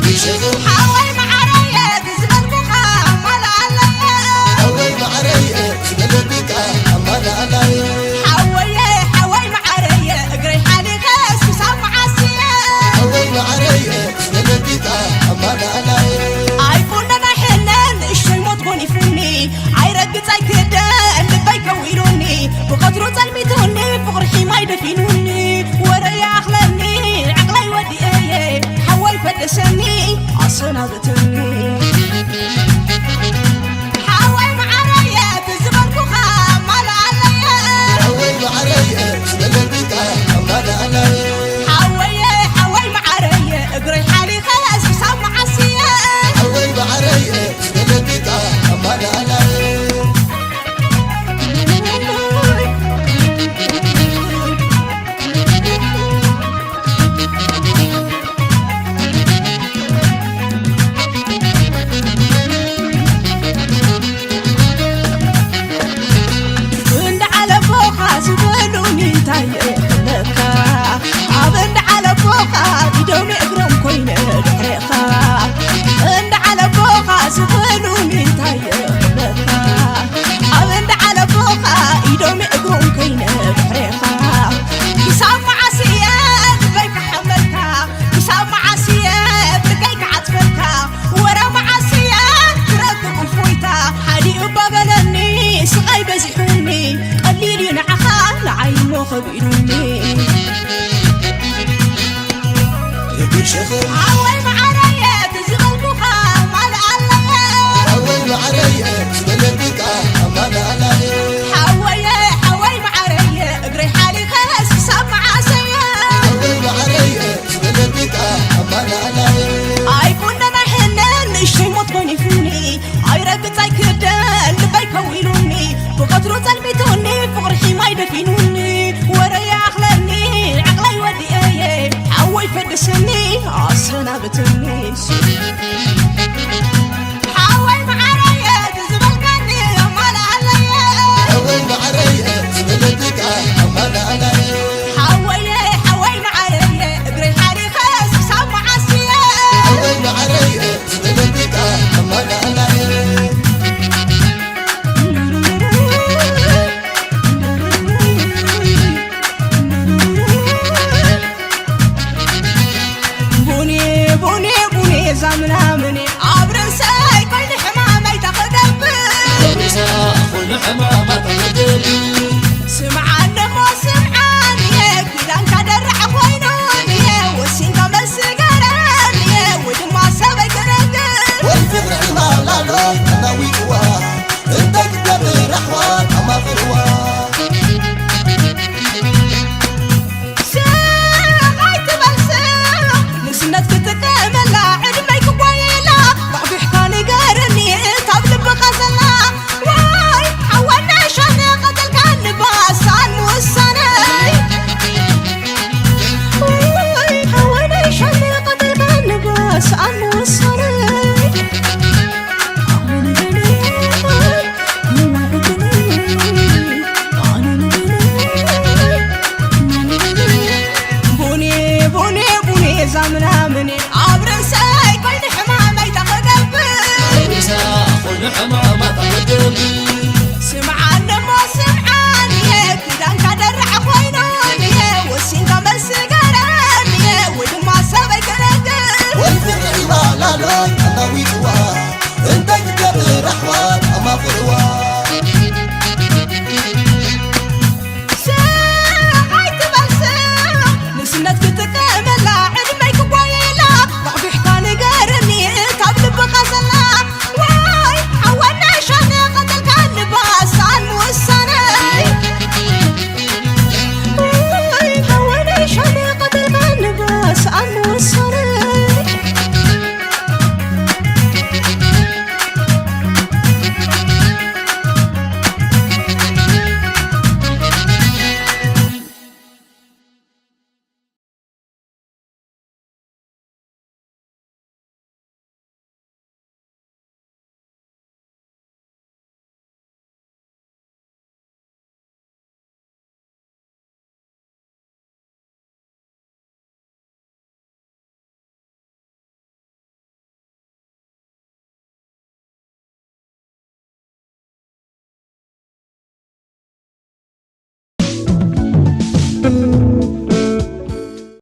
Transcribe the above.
حوي معرية تزبل بقى أمال عليا حوي معرية تزبل بقى أمال عليا حوي معرية اقري حالي غاس وسام عاسية حوي معرية تزبل بقى أمال عليا عيفون أنا حنان الشي مطبوني فوني عيرقت زي كده اللي بيكويروني بقدروا تلميتوني فقرحي ما يدفنوني ورايا أخلاني عقلي ودي ايه حوي فدسني عصنا بتني حوي معرية تزبل بقى أمال عليا حوي معرية تزبل بقى أمال عليا حوي معرية اقري حالي خلاص وسام عاسية حوي معرية تزبل بقى أمال عليا حوي معرية تزبل بقى أمال عليا حوي معرية تزبل بقى أمال عليا حوي معرية اقري حالي خلاص وسام عاسية حوي معرية تزبل بقى أمال عليا عيكون أنا حنان الشي مطبوني فوني عيرقت زي كده اللي بيكويروني بقدروا تلميتوني فقرحي ما يدفنوني ورايا أخلاني عقلي ودي ايه حوي فدسني عصنا بتني حوي معرية تزبل قني أمال عليا حوي معرية تزبل بقى أمال عليا حوي معرية اقري حالي خلاص وسام عاسية حوي معرية تزبل بقى أمال عليا بوني زمنا مني عبر ساي كل حمامي تقدم كل حمامة تقدم سمعان مو سمعان كذا انكدر عوينوني والسين قبل سيقراني ودما سبي قرقر والفكر ما لا لا أنا ويقوا انت قدر رحوان أما غروان زمنا مني عبر ساي كل حمامي تقدم كل حمامة تقدم سمعان مو سمعان كذا انكدر عوينوني والسين قبل سيقراني ودما سبي قرقر والفكر ما لا لا